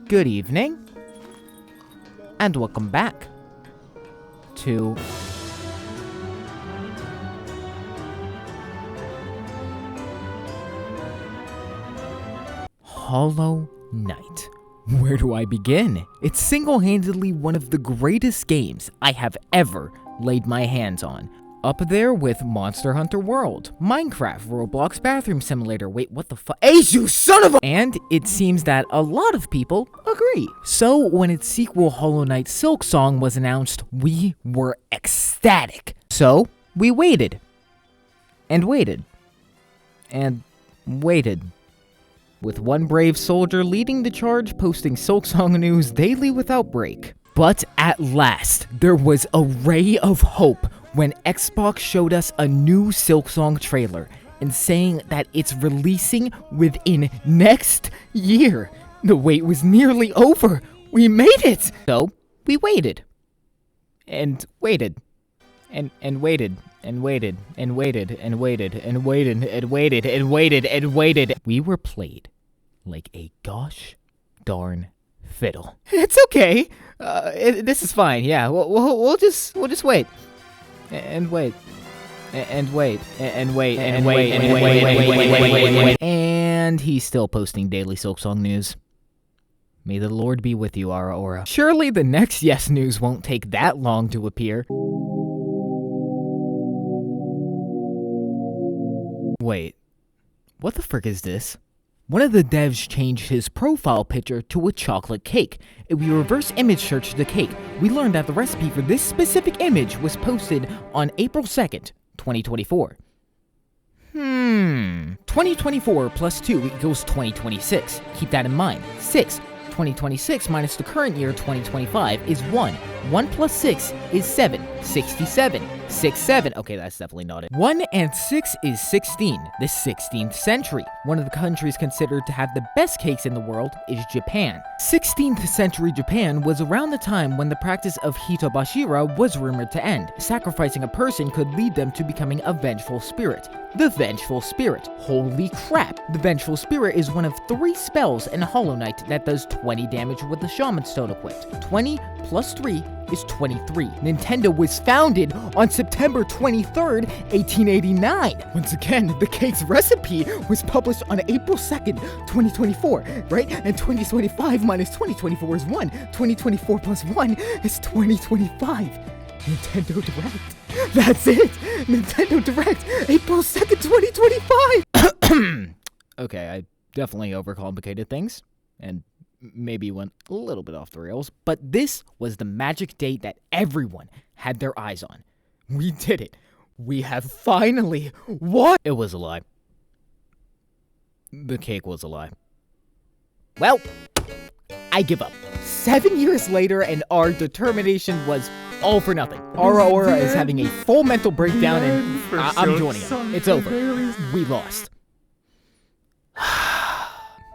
Good evening, and welcome back to Hollow Knight. Where do I begin? It's single-handedly one of the greatest games I have ever laid my hands on. Up there with Monster Hunter World, Minecraft, Roblox Bathroom Simulator, wait, what the fuck? Ace, you son of a— And it seems that a lot of people agree. So when its sequel, Hollow Knight Silksong, was announced, we were ecstatic. So we waited. And waited. And waited. With one brave soldier leading the charge, posting Silksong news daily without break. But at last, there was a ray of hope when Xbox showed us a new Silksong trailer and saying that it's releasing within next year. The wait was nearly over. We made it! So, we waited. And waited. And waited. And waited. And waited. And waited. And waited. And waited. And waited. And waited. We were played like a gosh darn fiddle. It's okay. This is fine. Yeah, we'll just wait. And wait. And wait. And wait. And wait. And wait. And he's still posting daily Silksong news. May the Lord be with you, Aura. Surely the next Yes news won't take that long to appear. Wait. What the frick is this? One of the devs changed his profile picture to a chocolate cake. If we reverse image search the cake, we learned that the recipe for this specific image was posted on April 2nd, 2024. 2024 plus 2 equals 2026. Keep that in mind. 2026 minus the current year 2025 is 1. 1 plus 6 is 7. 67. 7. Okay, that's definitely not it. 1 and 6 is 16. The 16th century. One of the countries considered to have the best cakes in the world is Japan. 16th century Japan was around the time when the practice of hitobashira was rumored to end. Sacrificing a person could lead them to becoming a vengeful spirit. The Vengeful Spirit. Holy crap! The Vengeful Spirit is one of 3 spells in Hollow Knight that does 20 damage with the Shaman Stone equipped. 20 plus 3 is 23. Nintendo was founded on September 23rd, 1889. Once again, the cake's recipe was published on April 2nd, 2024, right? And 2025 minus 2024 is 1. 2024 plus 1 is 2025. Nintendo Direct. That's it! Nintendo Direct, April 2nd, 2025! Okay, I definitely overcomplicated things, and maybe went a little bit off the rails, but this was the magic date that everyone had their eyes on. We did it. We have finally won! It was a lie. The cake was a lie. Well, I give up. 7 years later, and our determination was all for nothing. Aura is having a full mental breakdown, and I'm joining him. It's over. We lost.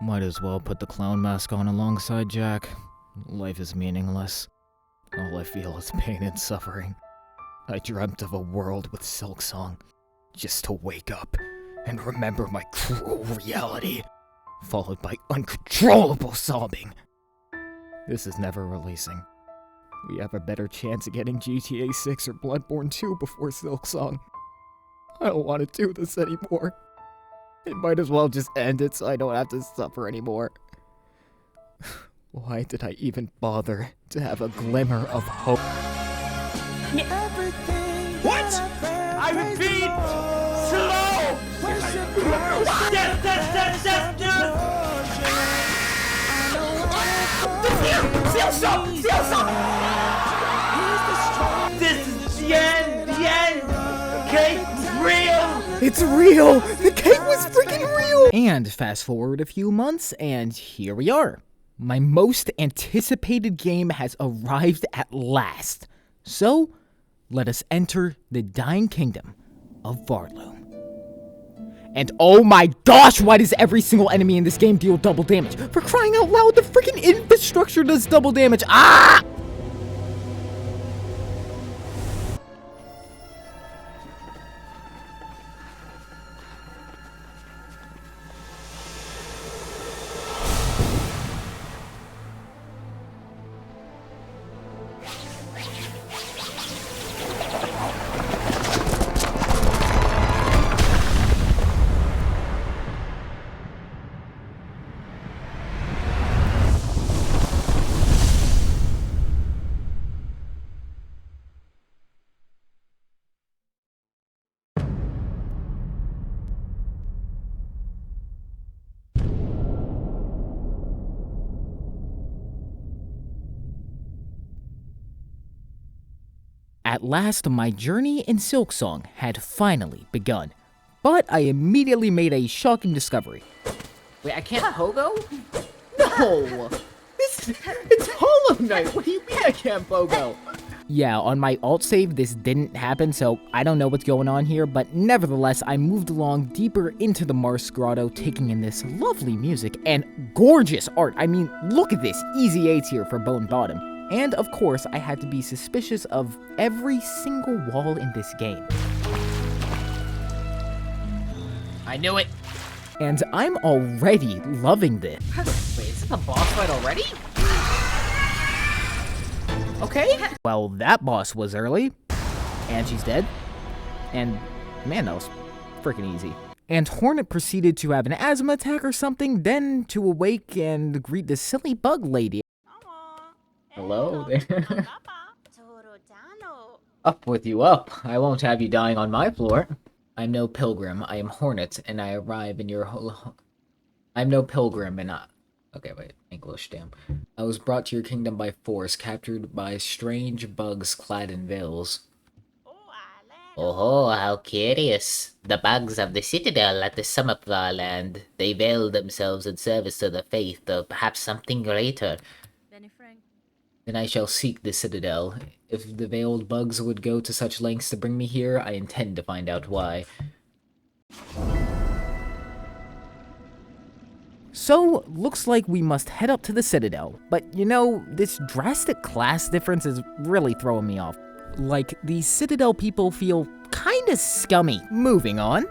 Might as well put the clown mask on alongside Jack. Life is meaningless. All I feel is pain and suffering. I dreamt of a world with Silksong, just to wake up and remember my cruel reality, followed by uncontrollable sobbing. This is never releasing. We have a better chance of getting GTA 6 or Bloodborne 2 before Silksong. I don't want to do this anymore. It might as well just end it so I don't have to suffer anymore. Why did I even bother to have a glimmer of hope? What? I repeat! Slow! Silksong! This is the end! The cake was real! It's real! The cake was freaking real! And fast forward a few months, and here we are. My most anticipated game has arrived at last. So, let us enter the dying kingdom of Varloom. And oh my gosh, why does every single enemy in this game deal double damage? For crying out loud, the freaking infrastructure does double damage. Ah! At last, my journey in Silksong had finally begun. But I immediately made a shocking discovery. Wait, I can't pogo? No! It's Hollow Knight! What do you mean I can't pogo? Yeah, on my alt save, this didn't happen, so I don't know what's going on here, but nevertheless, I moved along deeper into the Mars Grotto, taking in this lovely music and gorgeous art. I mean, look at this, easy 8s here for Bone Bottom. And of course, I had to be suspicious of every single wall in this game. I knew it! And I'm already loving this. Wait, is it the boss fight already? Okay. Well, that boss was early. And she's dead. And man, that was freaking easy. And Hornet proceeded to have an asthma attack or something, then to awake and greet the silly bug lady. Hello there. Up with you, up. I won't have you dying on my floor. I'm no pilgrim, I am Hornet, and I arrive in your I'm no pilgrim, and okay, wait, English, damn. I was brought to your kingdom by force, captured by strange bugs clad in veils. Oh, how curious. The bugs of the Citadel at the summit of our land. They veil themselves in service to the faith of perhaps something greater. Then I shall seek the Citadel. If the veiled bugs would go to such lengths to bring me here, I intend to find out why. So, looks like we must head up to the Citadel. But you know, this drastic class difference is really throwing me off. Like, the Citadel people feel kinda scummy. Moving on.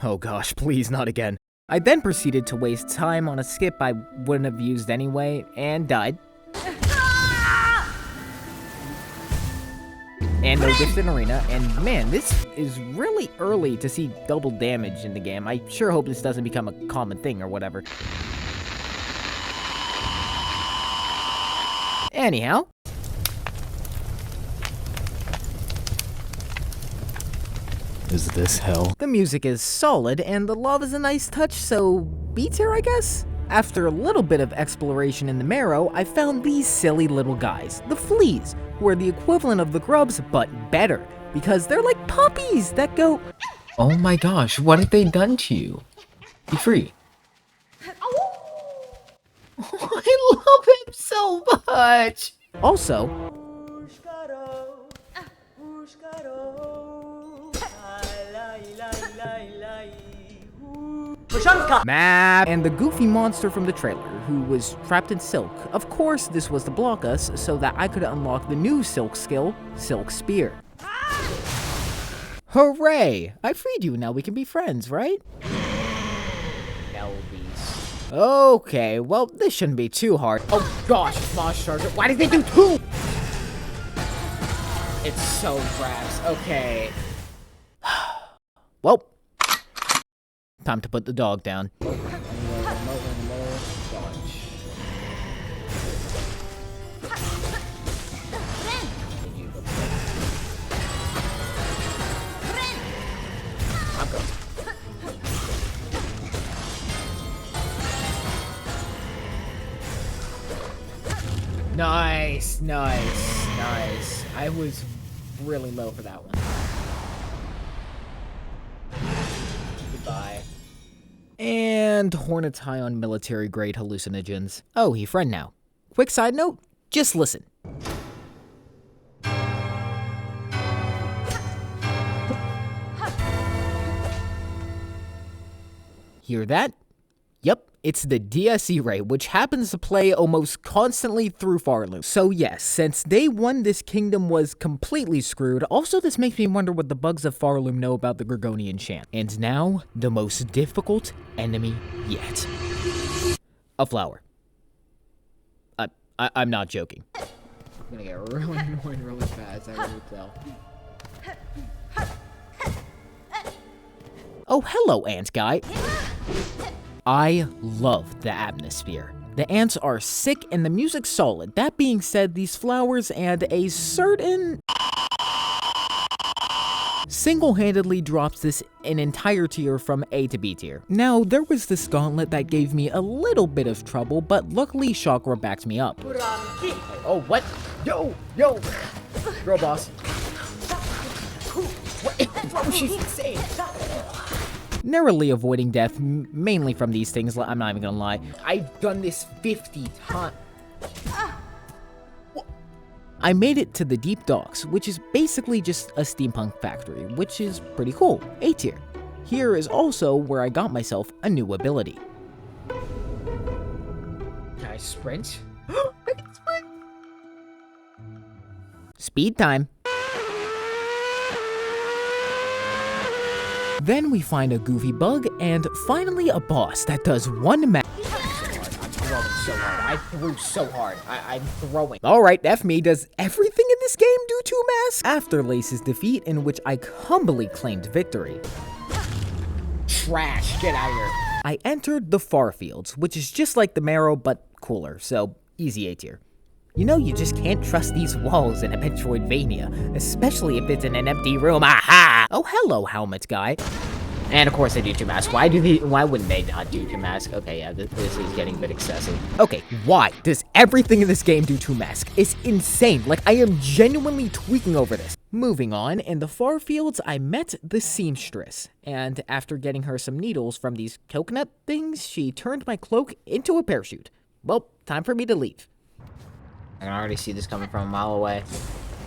Oh gosh, please not again. I then proceeded to waste time on a skip I wouldn't have used anyway, and died. And no gifted arena, and man, this is really early to see double damage in the game. I sure hope this doesn't become a common thing or whatever. Anyhow. Is this hell? The music is solid, and the lava's a nice touch, so B tier, I guess? After a little bit of exploration in the marrow, I found these silly little guys, the fleas, who are the equivalent of the grubs, but better, because they're like puppies that go... Oh my gosh, what have they done to you? Be free. Oh, I love him so much! Also... Map! And the goofy monster from the trailer, who was trapped in silk. Of course, this was to block us, so that I could unlock the new silk skill, Silk Spear. Hooray! I freed you, now we can be friends, right? Okay, well, this shouldn't be too hard. Oh gosh, Mosh Charger, why did they do two? It's so grass, okay. Well, time to put the dog down. Nice, nice, nice. I was really low for that one. Goodbye. And Hornet's high on military-grade hallucinogens. Oh, he friend now. Quick side note, just listen. Hear that? Yep, it's the DSE ray, which happens to play almost constantly through Farloom. So yes, since day one this kingdom was completely screwed, also this makes me wonder what the bugs of Farloom know about the Gorgonian chant. And now, the most difficult enemy yet. A flower. I'm not joking. I'm gonna get really annoyed really fast, I really tell. Oh, hello, ant guy. I love the atmosphere. The ants are sick and the music's solid. That being said, these flowers and a certain single-handedly drops this an entire tier from A to B tier. Now, there was this gauntlet that gave me a little bit of trouble, but luckily Chakra backed me up. Oh, what? Yo! Girl boss. What? She's insane. Narrowly avoiding death, mainly from these things, I'm not even gonna lie. I've done this 50 times. I made it to the Deep Docks, which is basically just a steampunk factory, which is pretty cool, A tier. Here is also where I got myself a new ability. Can I sprint? I can sprint! Speed time. Then we find a goofy bug, and finally a boss that does one I'm throwing so hard. I threw so hard. I'm throwing. Alright, F me, does everything in this game do 2 masks? After Lace's defeat, in which I humbly claimed victory, Trash, get out of here. I entered the Far Fields, which is just like the Marrow, but cooler, so easy A tier. You know, you just can't trust these walls in a metroidvania, especially if it's in an empty room. Aha! Oh, hello, helmet guy. And of course they do 2 masks. Why wouldn't they not do 2 masks? Okay, yeah, this is getting a bit excessive. Okay, why does everything in this game do 2 masks? It's insane. Like, I am genuinely tweaking over this. Moving on, in the Far Fields, I met the seamstress, and after getting her some needles from these coconut things, she turned my cloak into a parachute. Well, time for me to leave. I can already see this coming from a mile away.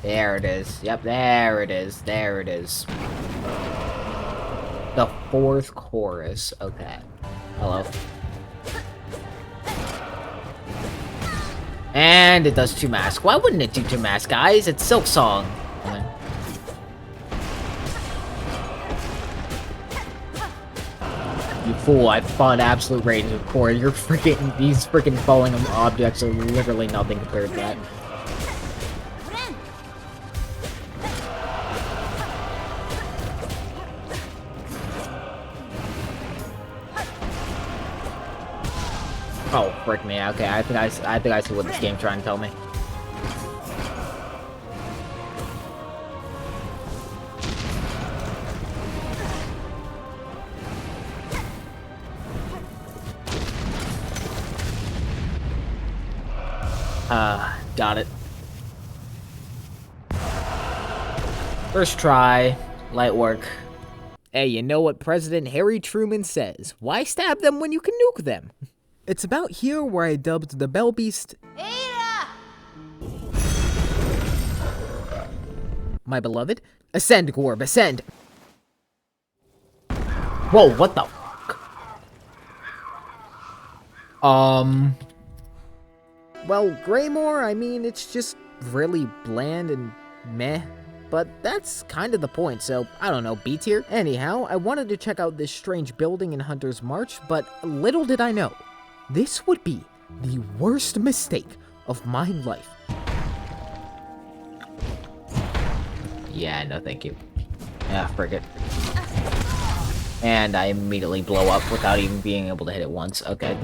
There it is. Yep, there it is. There it is. The 4th chorus. Okay. Hello. And it does 2 masks. Why wouldn't it do 2 masks, guys? It's Silksong. You fool, I fought absolute rage of core. These freaking falling objects are literally nothing compared to that. Oh, frick me. Okay, I think I see what this game's trying to tell me. Got it. First try, light work. Hey, you know what President Harry Truman says? Why stab them when you can nuke them? It's about here where I dubbed the Bell Beast my beloved. Ascend, Gorb, ascend! Whoa, what the fuck? Well, Greymore, I mean, it's just really bland and meh. But that's kind of the point, so I don't know, B tier? Anyhow, I wanted to check out this strange building in Hunter's March, but little did I know, this would be the worst mistake of my life. Yeah, no thank you. Yeah, frick it. And I immediately blow up without even being able to hit it once. Okay.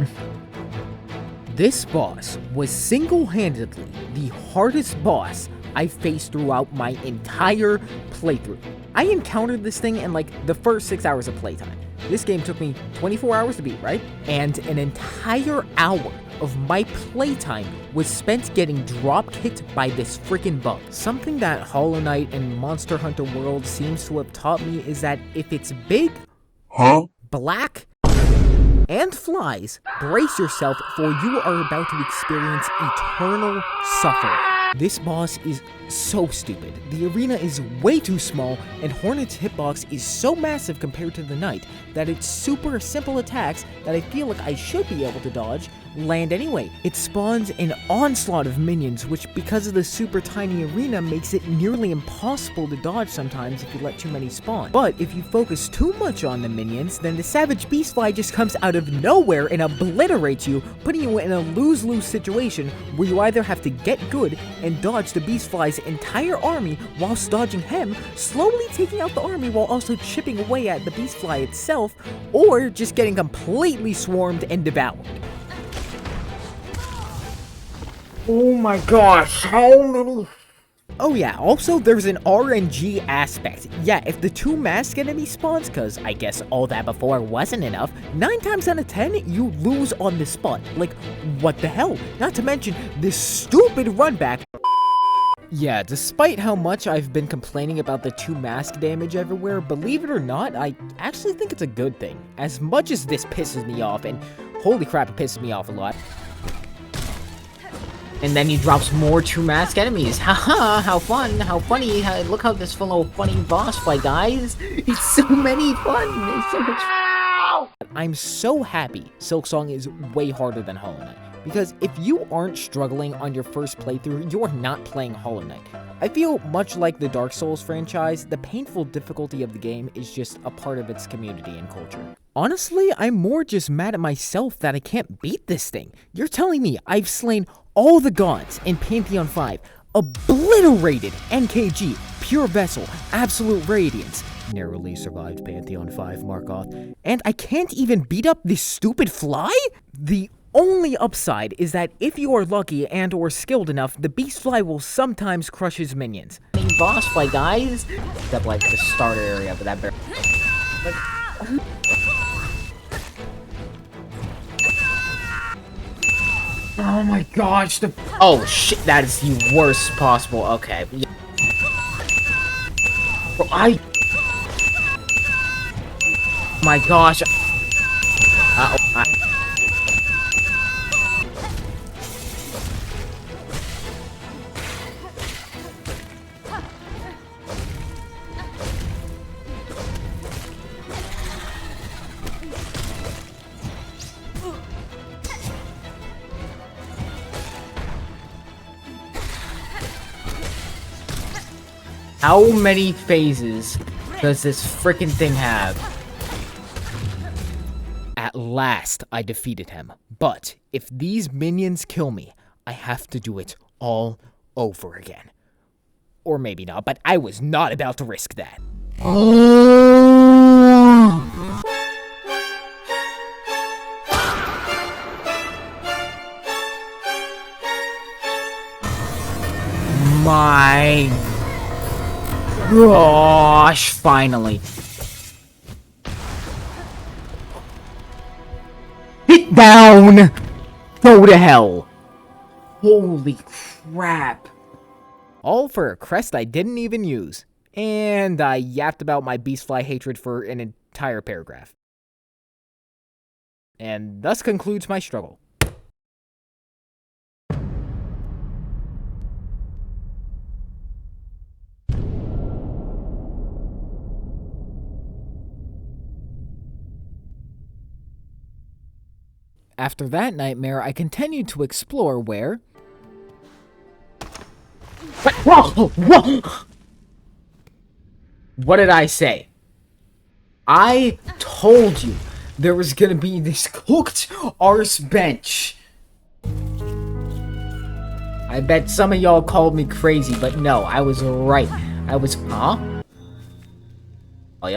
This boss was single-handedly the hardest boss I faced throughout my entire playthrough. I encountered this thing in like the first 6 hours of playtime. This game took me 24 hours to beat, right? And an entire hour of my playtime was spent getting drop-kicked by this freaking bug. Something that Hollow Knight and Monster Hunter World seems to have taught me is that if it's big, black, and flies, brace yourself, for you are about to experience eternal suffering. This boss is so stupid. The arena is way too small, and Hornet's hitbox is so massive compared to the Knight that its super simple attacks that I feel like I should be able to dodge land anyway. It spawns an onslaught of minions, which because of the super tiny arena makes it nearly impossible to dodge sometimes if you let too many spawn. But if you focus too much on the minions, then the Savage Beastfly just comes out of nowhere and obliterates you, putting you in a lose-lose situation where you either have to get good and dodge the Beastfly's entire army whilst dodging him, slowly taking out the army while also chipping away at the Beastfly itself, or just getting completely swarmed and devoured. Oh my gosh, how many Oh yeah, also there's an RNG aspect. Yeah, if the 2 mask enemy spawns, cause I guess all that before wasn't enough, 9 times out of 10, you lose on the spot. Like, what the hell? Not to mention this stupid runback. Yeah, despite how much I've been complaining about the 2 mask damage everywhere, believe it or not, I actually think it's a good thing. As much as this pisses me off, and holy crap, it pisses me off a lot. And then he drops more 2 mask enemies. Haha, how fun, how funny. Look how this fellow funny boss fight, guys. It's so many fun. It's so much fun. I'm so happy Silksong is way harder than Hollow Knight. Because if you aren't struggling on your first playthrough, you're not playing Hollow Knight. I feel much like the Dark Souls franchise, the painful difficulty of the game is just a part of its community and culture. Honestly, I'm more just mad at myself that I can't beat this thing. You're telling me I've slain all the gods in Pantheon 5, obliterated NKG, Pure Vessel, Absolute Radiance, narrowly survived Pantheon 5 Markoth, and I can't even beat up this stupid fly? The only upside is that if you are lucky and or skilled enough, the beast fly will sometimes crush his minions. Boss fight, guys. Except like the starter area, but that bear. Like, oh my gosh, oh shit, that is the worst possible. Okay. Bro, my gosh. How many phases does this freaking thing have? At last, I defeated him. But if these minions kill me, I have to do it all over again. Or maybe not, but I was not about to risk that. My gosh, finally. Hit down! Go to hell. Holy crap. All for a crest I didn't even use. And I yapped about my beastfly hatred for an entire paragraph. And thus concludes my struggle. After that nightmare, I continued to explore where... Whoa! Whoa! What did I say? I told you there was gonna be this cooked arse bench. I bet some of y'all called me crazy, but no, I was right. I was, huh?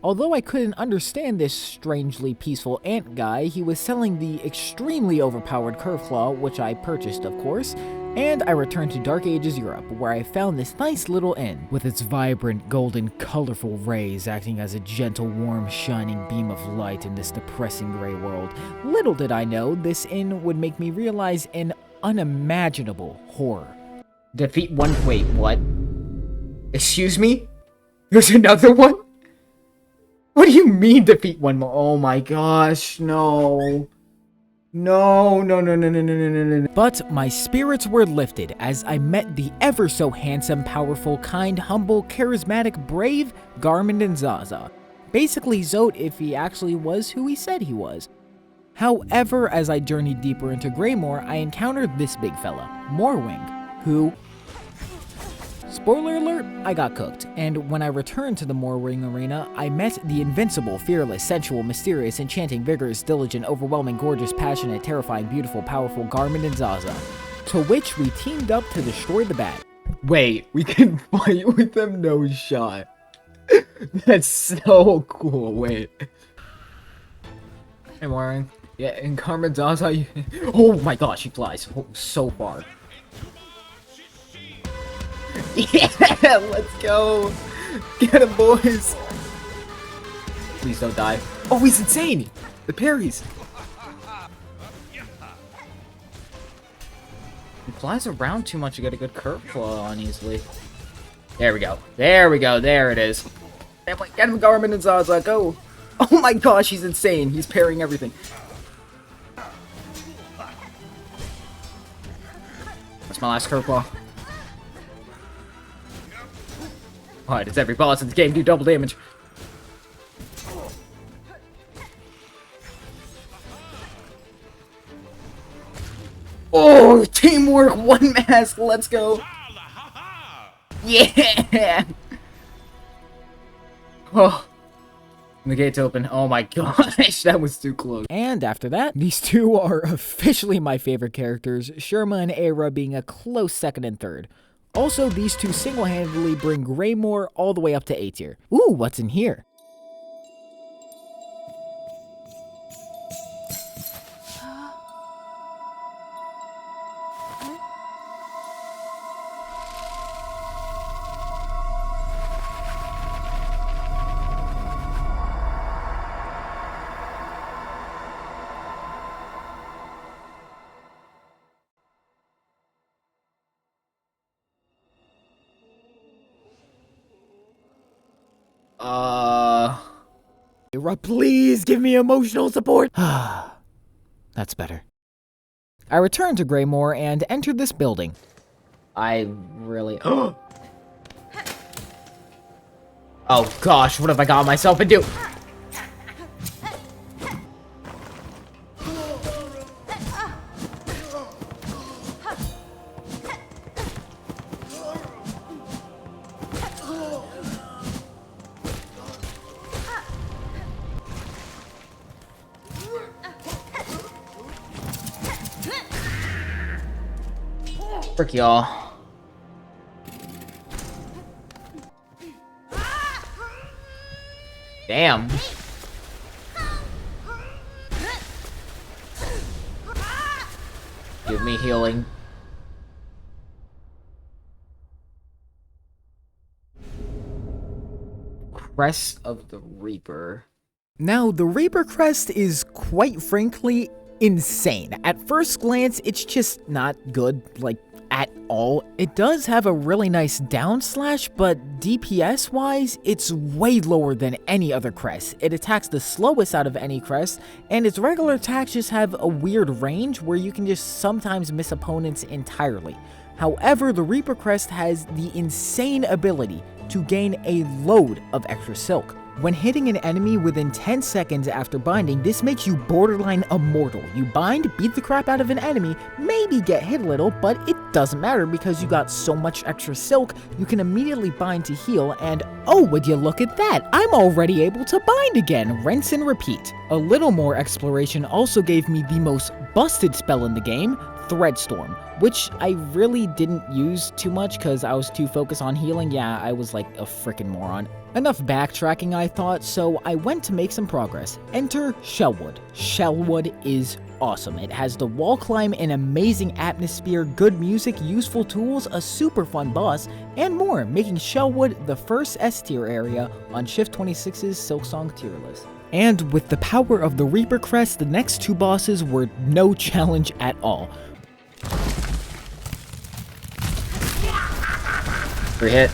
Although I couldn't understand this strangely peaceful ant guy, he was selling the extremely overpowered curve claw, which I purchased, of course, and I returned to Dark Ages Europe, where I found this nice little inn, with its vibrant, golden, colorful rays acting as a gentle, warm, shining beam of light in this depressing gray world. Little did I know, this inn would make me realize an unimaginable horror. Defeat one, wait, what? Excuse me? There's another one? What do you mean defeat one more? Oh my gosh, no. No. But my spirits were lifted as I met the ever so handsome, powerful, kind, humble, charismatic, brave Garmin and Zaza. Basically Zote if he actually was who he said he was. However, as I journeyed deeper into Greymore, I encountered this big fella, Morwing, who... Spoiler alert, I got cooked, and when I returned to the Morwing arena, I met the invincible, fearless, sensual, mysterious, enchanting, vigorous, diligent, overwhelming, gorgeous, passionate, terrifying, beautiful, powerful Garmin and Zaza, to which we teamed up to destroy the bat. Wait, we can fight with them? No shot. That's so cool, wait. Hey, Morwing. Yeah, and Garmin Zaza, you... Oh my gosh, he flies so far. Yeah, let's go. Get him, boys. Please don't die. Oh, he's insane. The parries. He flies around too much to get a good curve flow on easily. There we go. There we go. There it is. Get him, Garmin and Zaza. Go. Oh my gosh, he's insane. He's parrying everything. That's my last curveball. Why does every boss in this game do double damage? Oh, teamwork, one mask, let's go. Yeah. Oh. The gate's open. Oh my gosh, that was too close. And after that, these two are officially my favorite characters, Sherma and Aira being a close second and third. Also, these two single-handedly bring Greymore all the way up to A tier. Ooh, what's in here? Please give me emotional support. That's better. I returned to Greymore and entered this building. I really... Oh gosh, what have I got myself into? Frick y'all. Damn. Give me healing. Crest of the Reaper. Now, the Reaper crest is quite frankly insane. At first glance, it's just not good, like, at all. It does have a really nice down slash, but DPS wise, it's way lower than any other crest. It attacks the slowest out of any crest, and its regular attacks just have a weird range where you can just sometimes miss opponents entirely. However, the Reaper crest has the insane ability to gain a load of extra silk. When hitting an enemy within 10 seconds after binding, this makes you borderline immortal. You bind, beat the crap out of an enemy, maybe get hit a little, but it doesn't matter because you got so much extra silk, you can immediately bind to heal, and oh, would you look at that, I'm already able to bind again, rinse and repeat. A little more exploration also gave me the most busted spell in the game, Threadstorm, which I really didn't use too much because I was too focused on healing. Yeah, I was like a freaking moron. Enough backtracking, I thought, so I went to make some progress. Enter Shellwood. Shellwood is awesome. It has the wall climb, an amazing atmosphere, good music, useful tools, a super fun boss, and more, making Shellwood the first S tier area on Shift 26's Silksong tier list. And with the power of the Reaper crest, the next two bosses were no challenge at all. Free hit.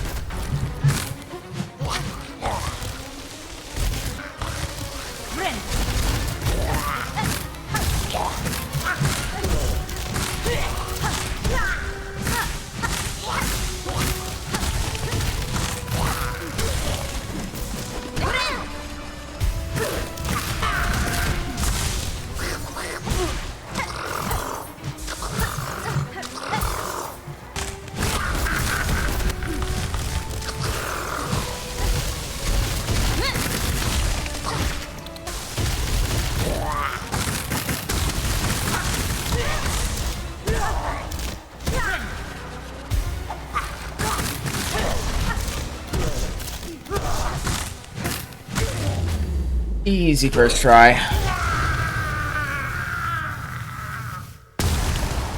Easy first try.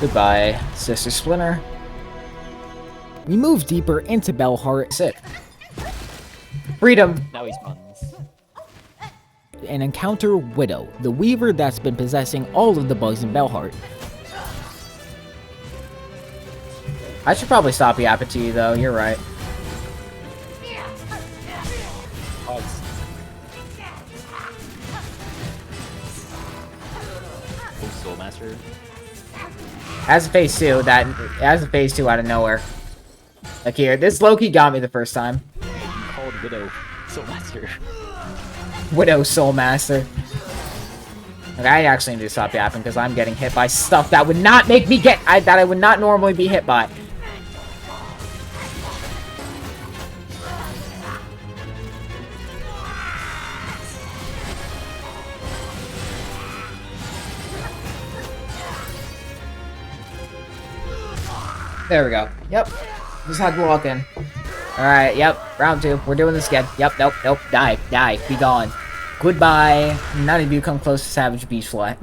Goodbye, Sister Splinter. We move deeper into Bellheart. Sit. Freedom. Now he spawns. And encounter Widow, the weaver that's been possessing all of the bugs in Bellheart. I should probably stop yapping to you, though. You're right. Hogs. Oh, Soul Master. As a phase 2, out of nowhere. Like here, this Loki got me the first time. Called Widow Soul Master. Widow Soul Master. Okay, I actually need to stop yapping because I'm getting hit by stuff that would not make me that I would not normally be hit by. There we go. Yep. Just had to walk in. Alright, yep. Round 2. We're doing this again. Yep, nope, nope. Die. Die. Be gone. Goodbye. None of you come close to Savage Beach Flat.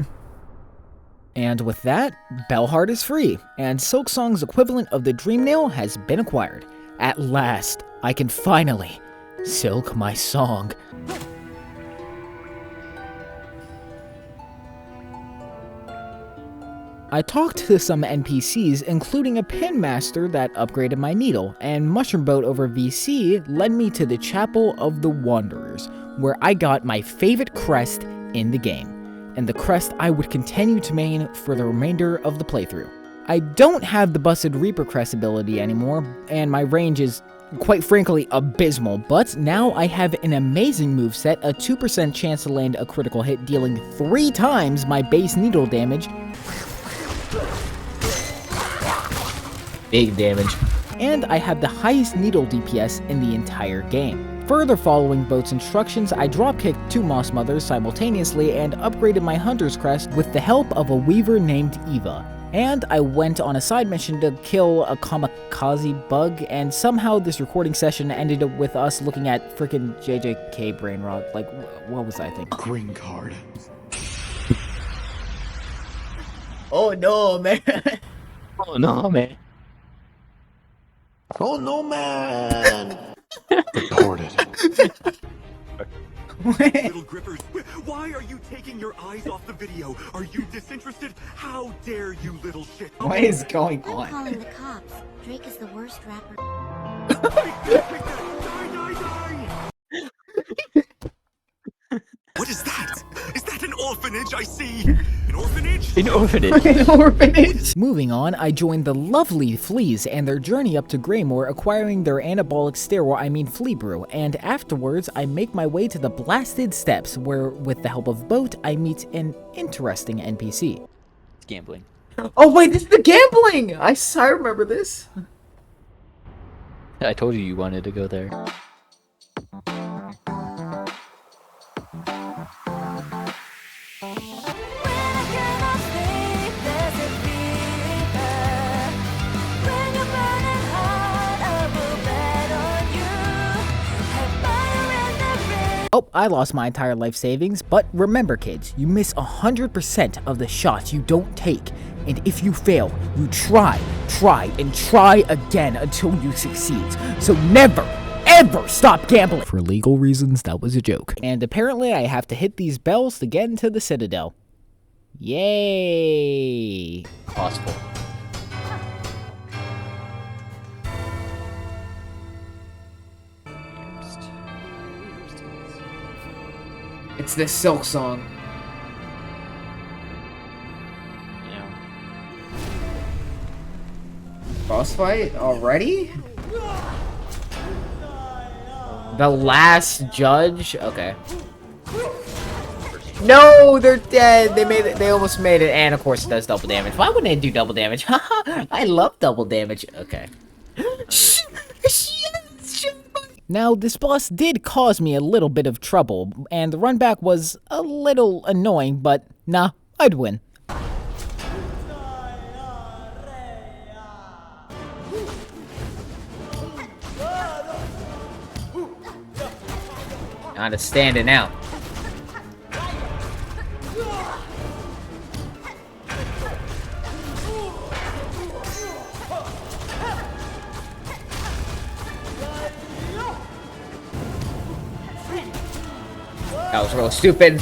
And with that, Bellheart is free, and Silksong's equivalent of the Dream Nail has been acquired. At last, I can finally silk my song. I talked to some NPCs, including a pin master that upgraded my needle, and Mushroom Boat over VC led me to the Chapel of the Wanderers, where I got my favorite crest in the game, and the crest I would continue to main for the remainder of the playthrough. I don't have the Busted Reaper crest ability anymore, and my range is quite frankly abysmal, but now I have an amazing moveset, a 2% chance to land a critical hit dealing 3 times my base needle damage, Big damage. and I have the highest needle DPS in the entire game. Further following Boat's instructions, I dropkicked 2 Moss Mothers simultaneously and upgraded my Hunter's Crest with the help of a weaver named Eva. And I went on a side mission to kill a kamikaze bug, and somehow this recording session ended up with us looking at frickin' JJK brain rot. Like, what was I thinking? Green card. Oh no, man. Oh no, man. Oh no, man! Deported. Little grippers, why are you taking your eyes off the video? Are you disinterested? How dare you, little shit? What is going I'm on? calling the cops. Drake is the worst rapper. What is that? Is that an orphanage I see? An orphanage? An orphanage. Orphanage. Moving on, I joined the lovely Fleas and their journey up to Greymore, acquiring their anabolic flea brew, and afterwards I make my way to the Blasted Steps, where with the help of Boat, I meet an interesting NPC. It's gambling. Oh wait, this is the gambling! I remember this. I told you wanted to go there. Oh, I lost my entire life savings, but remember kids, you miss 100% of the shots you don't take, and if you fail, you try, and try again until you succeed. So never, ever stop gambling! For legal reasons, that was a joke. And apparently I have to hit these bells to get into the Citadel. Yay! Possible. It's this Silksong. Yeah. Boss fight already? The last judge? Okay. No, they're dead. They made it. They almost made it, and of course it does double damage. Why wouldn't it do double damage? Haha, I love double damage. Okay. Now, this boss did cause me a little bit of trouble, and the run back was a little annoying, but nah, I'd win. Kinda standing out. That was real stupid.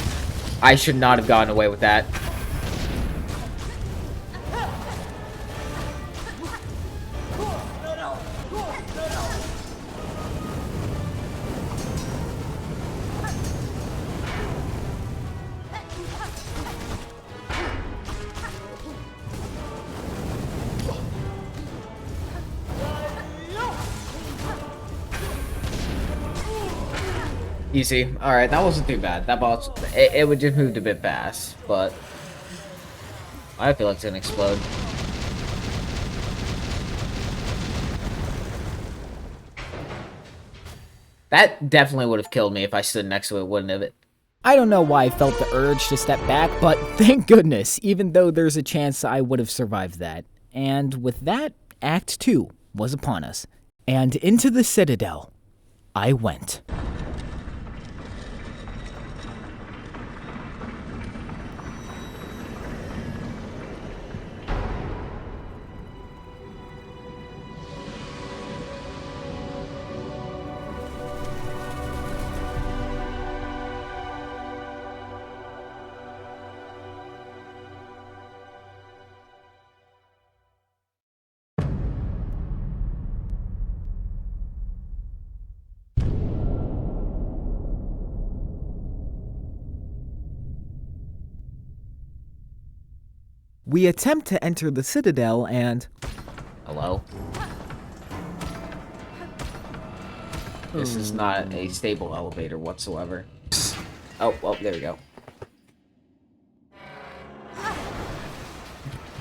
I should not have gotten away with that. Easy. Alright, that wasn't too bad. That boss, it would just moved a bit fast, but I feel like it's gonna explode. That definitely would have killed me if I stood next to it, wouldn't it? I don't know why I felt the urge to step back, but thank goodness, even though there's a chance I would have survived that. And with that, Act 2 was upon us. And into the Citadel I went. We attempt to enter the Citadel and... Hello? This is not a stable elevator whatsoever. Oh, well, there we go.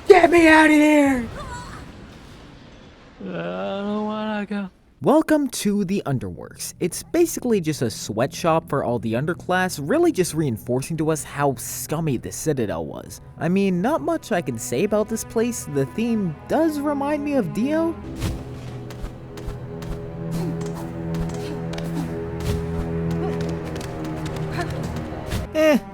Get me out of here! I don't wanna go. Welcome to the Underworks. It's basically just a sweatshop for all the underclass, really just reinforcing to us how scummy the Citadel was. I mean, not much I can say about this place. The theme does remind me of Dio.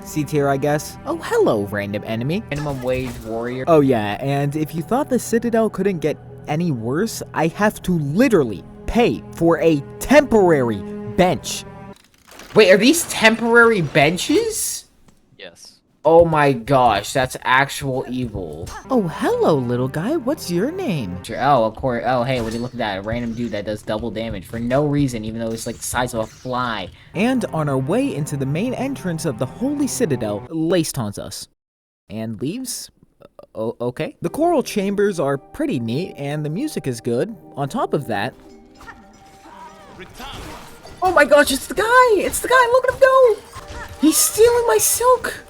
C tier, I guess. Oh, hello, random enemy. Minimum wage warrior. Oh yeah, and if you thought the Citadel couldn't get any worse, I have to literally pay for a temporary bench. Wait, are these temporary benches? Yes. Oh my gosh, that's actual evil. Oh, hello, little guy. What's your name? Oh, of course. Oh, hey, what do you look at that? A random dude that does double damage for no reason, even though it's like the size of a fly. And on our way into the main entrance of the Holy Citadel, Lace taunts us. And leaves? Okay. The choral chambers are pretty neat, and the music is good. On top of that... Oh my gosh, it's the guy! It's the guy! Look at him go! He's stealing my silk!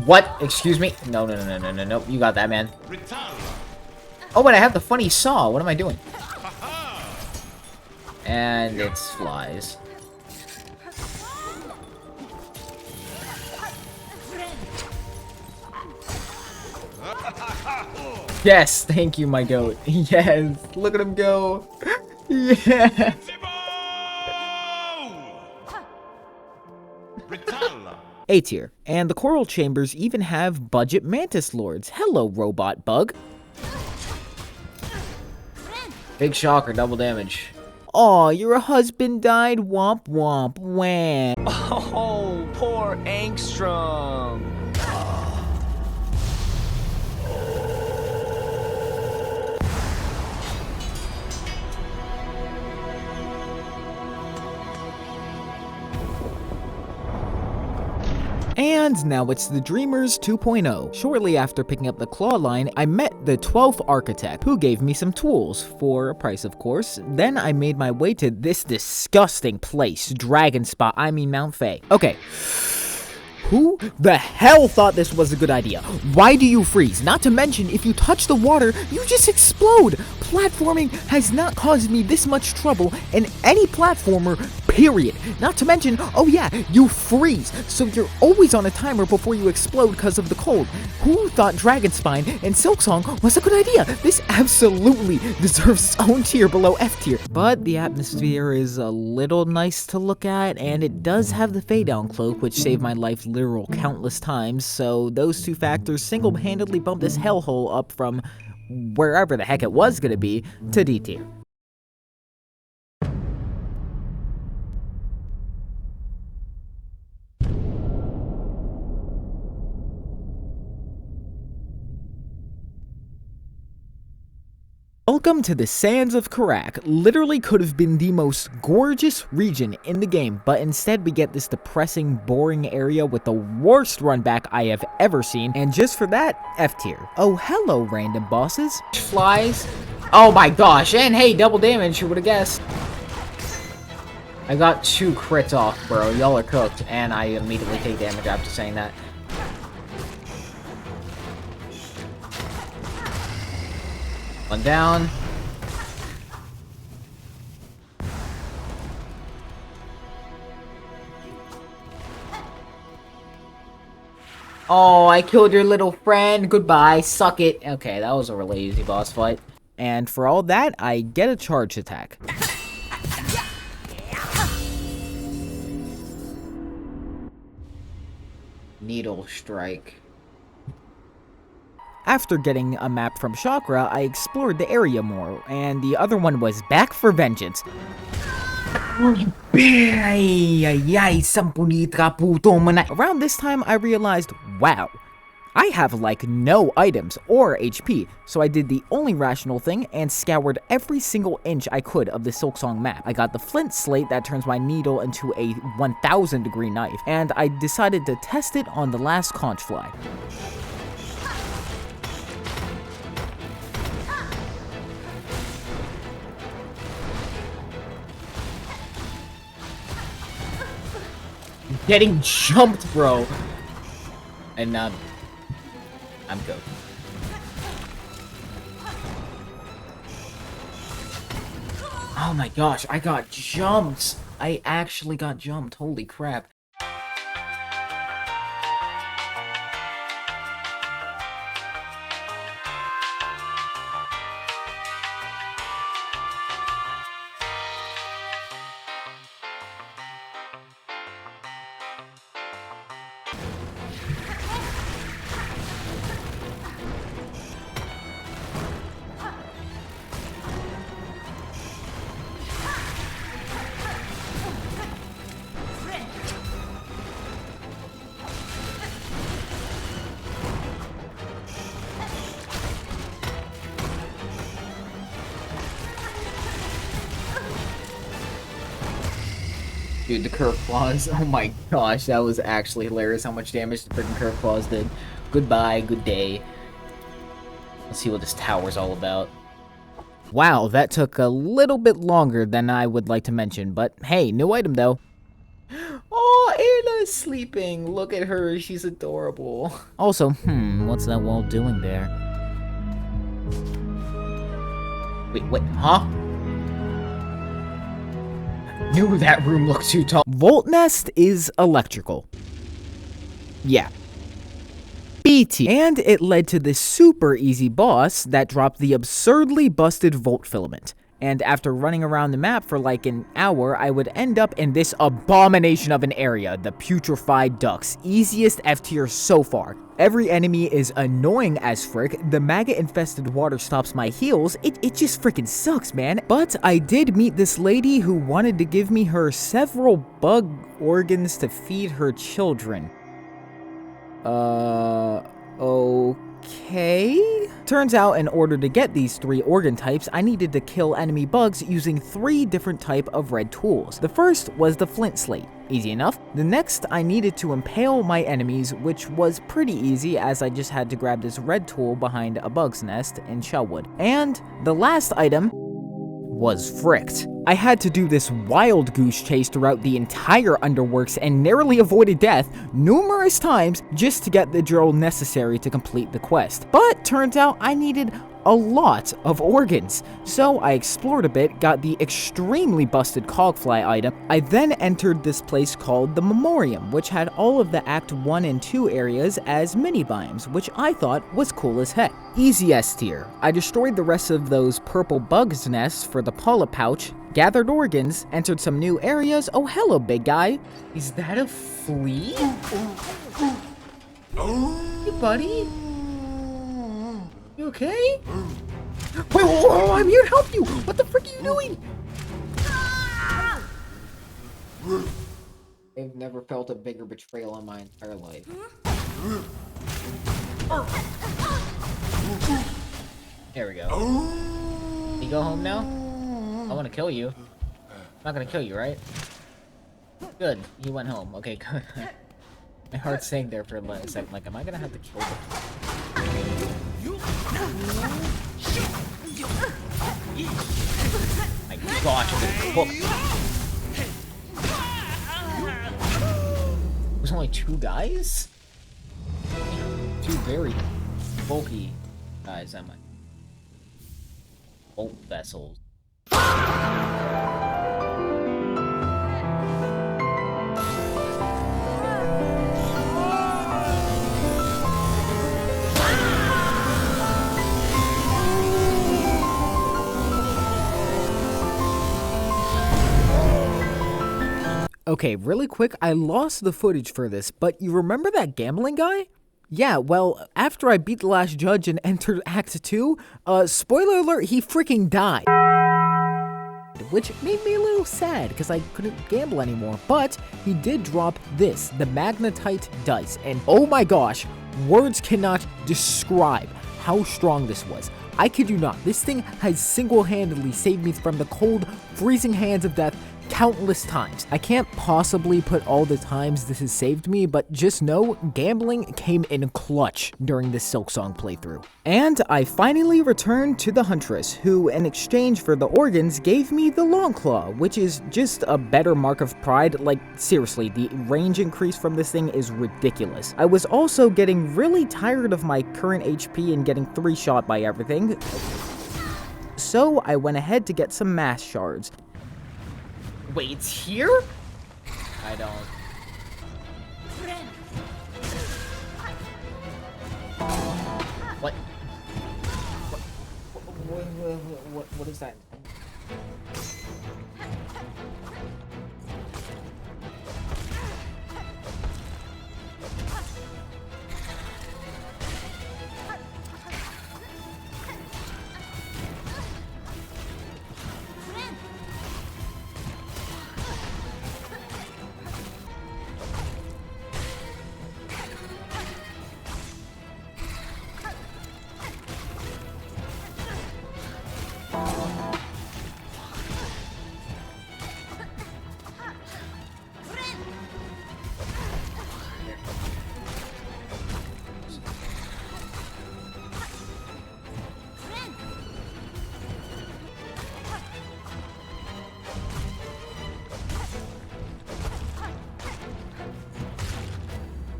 What? Excuse me? No. You got that, man. Oh, but I have the funny saw. What am I doing? And it's flies. Yes, thank you, my goat. Yes, look at him go. Yeah. A tier. And the choral chambers even have budget mantis lords. Hello, robot bug. Big shocker, double damage. Aw, your husband died. Womp womp wham. Oh, poor Angstrom. And now it's the Dreamers 2.0. Shortly after picking up the claw line, I met the 12th architect, who gave me some tools, for a price of course. Then I made my way to this disgusting place, Dragon Spot, Mount Fae. Okay. Who the hell thought this was a good idea? Why do you freeze? Not to mention, if you touch the water, you just explode! Platforming has not caused me this much trouble in any platformer, period. Not to mention, oh yeah, you freeze, so you're always on a timer before you explode because of the cold. Who thought Dragon Spine and Silksong was a good idea? This absolutely deserves its own tier below F tier. But the atmosphere is a little nice to look at, and it does have the Fade Down cloak, which saved my life literal countless times, so those two factors single-handedly bumped this hellhole up from wherever the heck it was gonna be to D tier. Welcome to the Sands of Karak. Literally could have been the most gorgeous region in the game, but instead we get this depressing, boring area with the worst run back I have ever seen, and just for that, F tier. Oh, hello, random bosses. Flies. Oh my gosh, and hey, double damage, who would've guessed? I got 2 crits off, bro. Y'all are cooked, and I immediately take damage after saying that. One down. Oh, I killed your little friend. Goodbye. Suck it. Okay, that was a really easy boss fight. And for all that, I get a charge attack. Needle strike. After getting a map from Chakra, I explored the area more, and the other one was Back for Vengeance. Around this time, I realized, wow, I have like no items or HP, so I did the only rational thing and scoured every single inch I could of the Silksong map. I got the flint slate that turns my needle into a 1000 degree knife, and I decided to test it on the last conch fly. Getting jumped, bro. And I'm good. Oh my gosh, I got jumped. I actually got jumped. Holy crap. Dude, the curve claws. Oh my gosh, that was actually hilarious how much damage the freaking curve claws did. Goodbye, good day. Let's see what this tower's all about. Wow, that took a little bit longer than I would like to mention, but hey, new item though. Oh, Anna's sleeping. Look at her, she's adorable. Also, what's that wall doing there? Wait, huh? Knew that room looked too tall. Volt Nest is electrical. Yeah. BT. And it led to this super easy boss that dropped the absurdly busted Volt Filament. And after running around the map for like an hour, I would end up in this abomination of an area, the Putrefied Ducks. Easiest F tier so far. Every enemy is annoying as frick, the maggot-infested water stops my heals, it just freaking sucks, man. But I did meet this lady who wanted to give me her several bug organs to feed her children. Okay? Turns out in order to get these 3 organ types, I needed to kill enemy bugs using 3 different type of red tools. The first was the flint slate. Easy enough. The next, I needed to impale my enemies, which was pretty easy as I just had to grab this red tool behind a bug's nest in Shellwood. And the last item was fricked. I had to do this wild goose chase throughout the entire Underworks and narrowly avoided death numerous times just to get the drill necessary to complete the quest. But turns out I needed a lot of organs. So I explored a bit, got the extremely busted cogfly item. I then entered this place called the Memoriam, which had all of the Act 1 and 2 areas as mini biomes, which I thought was cool as heck. Easy S tier. I destroyed the rest of those purple bugs nests for the polyp pouch, gathered organs, entered some new areas. Oh hello big guy. Is that a flea? Hey buddy? You okay? Wait, whoa, I'm here to help you! What the frick are you doing? I've never felt a bigger betrayal in my entire life. There we go. go home now? I want to kill you. I'm not gonna kill you, right? Good. He went home. Okay, good. My heart sank there for a second. Like, am I gonna have to kill him? My gosh, I'm gonna cook. There's only 2 guys? 2 very bulky guys, I might. Bolt vessels. Okay, really quick, I lost the footage for this, but you remember that gambling guy? Yeah, well, after I beat the last judge and entered Act 2, spoiler alert, he freaking died. Which made me a little sad, because I couldn't gamble anymore, but he did drop this, the Magnetite Dice, and oh my gosh, words cannot describe how strong this was. I kid you not, this thing has single-handedly saved me from the cold, freezing hands of death countless times. I can't possibly put all the times this has saved me, but just know gambling came in clutch during this Silksong playthrough. And I finally returned to the Huntress, who in exchange for the organs gave me the Long Claw, which is just a better mark of pride. Like, seriously, the range increase from this thing is ridiculous. I was also getting really tired of my current HP and getting 3-shot by everything, so I went ahead to get some mass shards. Wait, it's here? I don't. What? What is that?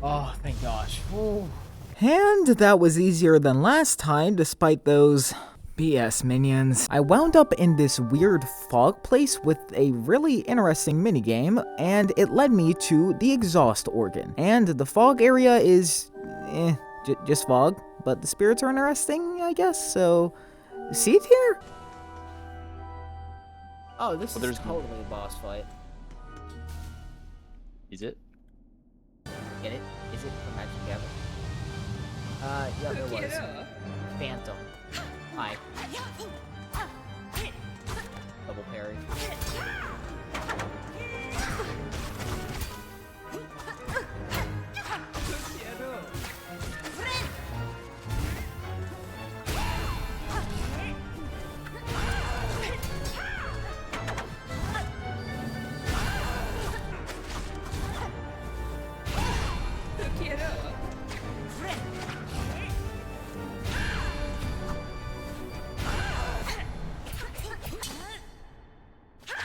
Oh, thank gosh. Ooh. And that was easier than last time, despite those BS minions. I wound up in this weird fog place with a really interesting minigame, and it led me to the exhaust organ. And the fog area is, just fog, but the spirits are interesting, I guess, so see it here? Oh, this is totally a boss fight. Is it? Get it? Is it from Magic Gathering? Yeah, there was. Phantom. Hi. Double parry.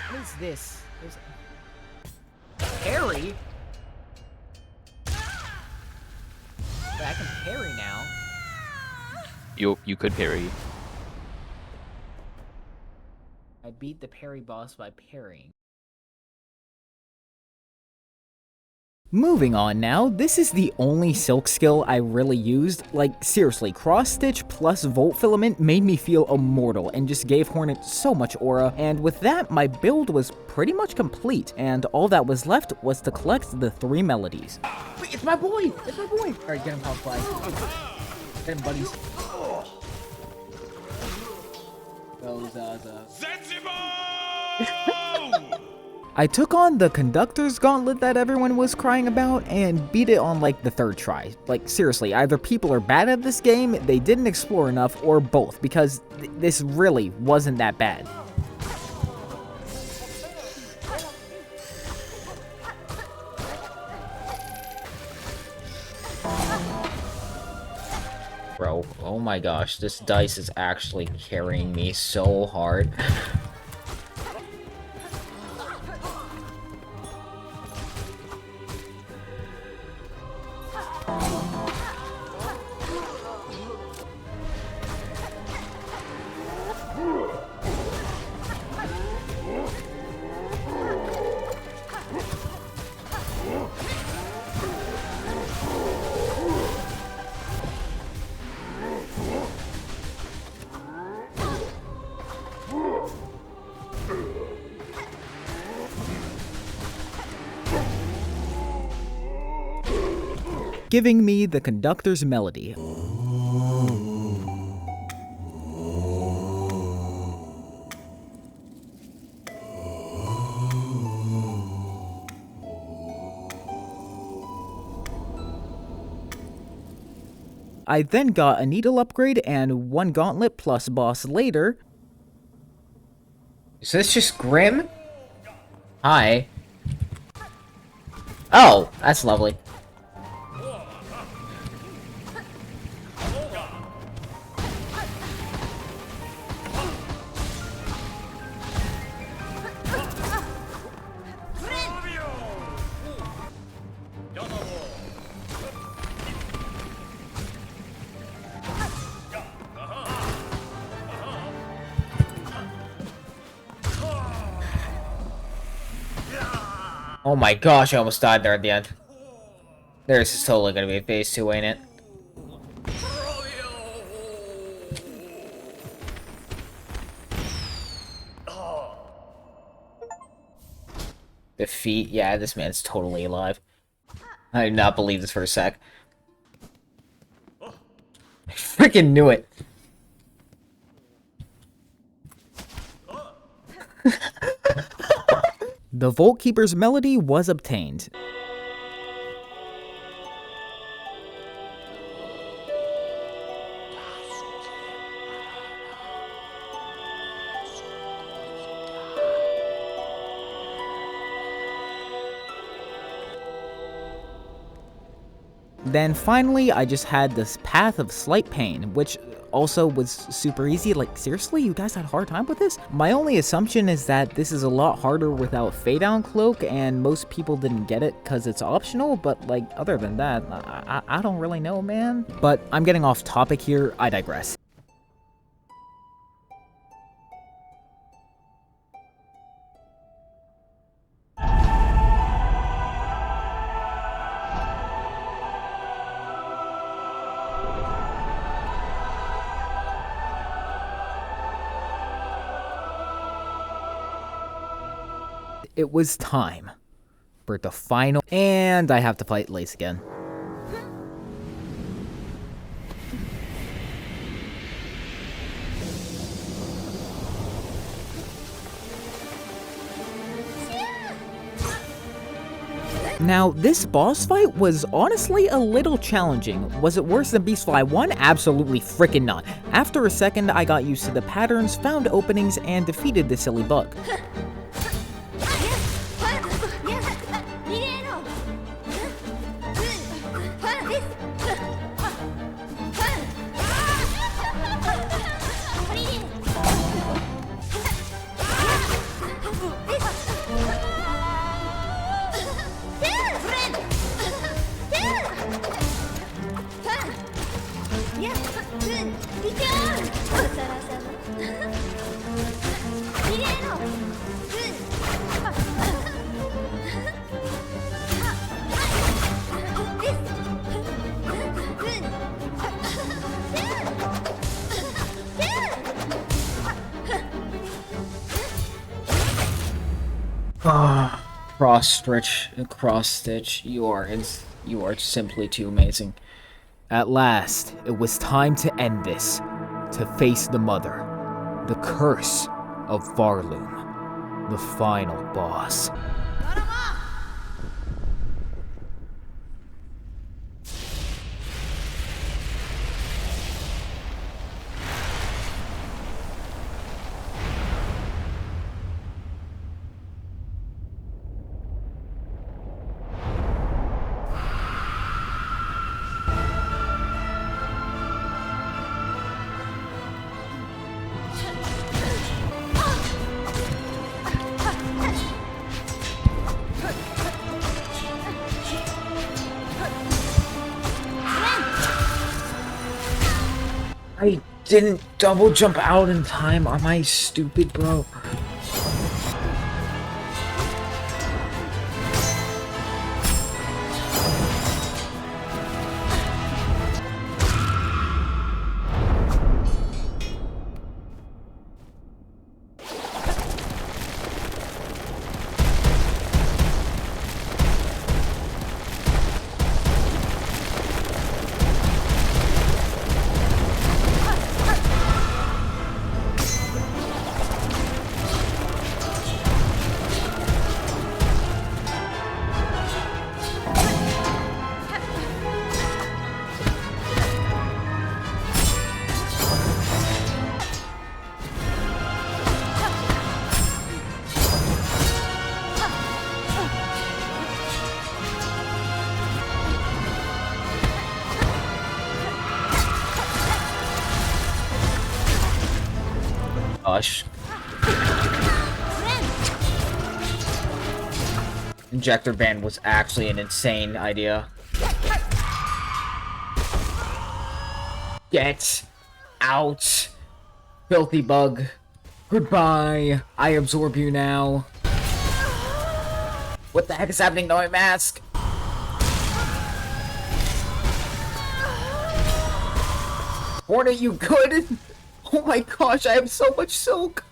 What is this? There's parry? Wait, I can parry now. You could parry. I beat the parry boss by parrying. Moving on now, this is the only silk skill I really used. Like, seriously, cross stitch plus volt filament made me feel immortal and just gave Hornet so much aura, and with that, my build was pretty much complete, and all that was left was to collect the 3 melodies. Wait, it's my boy! It's my boy! Alright, get him, Pop-Fly. Get him, buddies. Go, Zaza. I took on the conductor's gauntlet that everyone was crying about and beat it on like the 3rd try. Like seriously, either people are bad at this game, they didn't explore enough, or both, because this really wasn't that bad. Bro, oh my gosh, this dice is actually carrying me so hard. Giving me the conductor's melody. I then got a needle upgrade and 1 gauntlet plus boss later. Is this just Grim? Hi. Oh, that's lovely. Oh my gosh, I almost died there at the end. This is totally gonna be a phase 2, ain't it? Defeat? Yeah, this man's totally alive. I did not believe this for a sec. I freaking knew it. The Vault Keeper's melody was obtained. Then finally, I just had this Path of Slight Pain, which also was super easy. Like, seriously, you guys had a hard time with this? My only assumption is that this is a lot harder without Fade Down Cloak, and most people didn't get it because it's optional, but like, other than that, I don't really know, man. But I'm getting off topic here, I digress. It was time for the final, and I have to fight Lace again. Now, this boss fight was honestly a little challenging. Was it worse than Beastfly 1? Absolutely freaking not. After a second, I got used to the patterns, found openings, and defeated the silly bug. Cross Stitch, you are simply too amazing. At last, it was time to end this, to face the mother, the curse of Varloom. the final boss. I didn't double jump out in time. Am I stupid, bro? Gosh. Injector ban was actually an insane idea. Get out, filthy bug. Goodbye. I absorb you now. What the heck is happening to my mask? Hornet, you good? Oh my gosh, I have so much silk!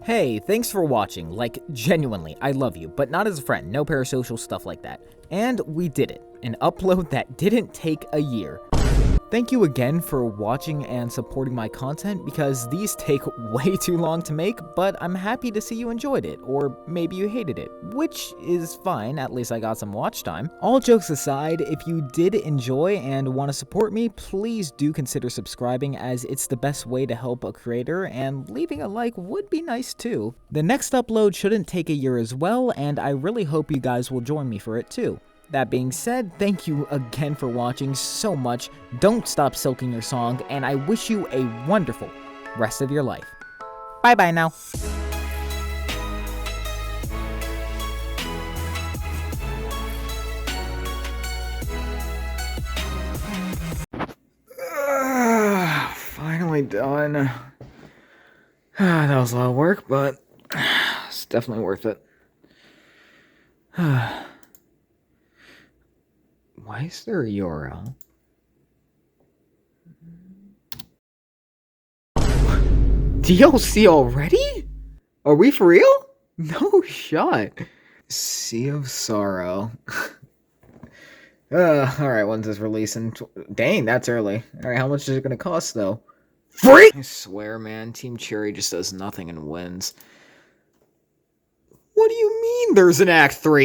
Hey, thanks for watching. Like, genuinely, I love you, but not as a friend. No parasocial stuff like that. And we did it. An upload that didn't take a year. Thank you again for watching and supporting my content, because these take way too long to make, but I'm happy to see you enjoyed it, or maybe you hated it, which is fine, at least I got some watch time. All jokes aside, if you did enjoy and want to support me, please do consider subscribing, as it's the best way to help a creator, and leaving a like would be nice too. The next upload shouldn't take a year as well, and I really hope you guys will join me for it too. That being said, thank you again for watching so much. Don't stop silking your song, and I wish you a wonderful rest of your life. Bye bye now. Finally done. That was a lot of work, but it's definitely worth it. Why is there a URL? DLC already? Are we for real? No shot. Sea of Sorrow. Alright, when's this releasing? Dang, that's early. Alright, how much is it gonna cost though? Free! I swear, man, Team Cherry just does nothing and wins. What do you mean there's an Act 3?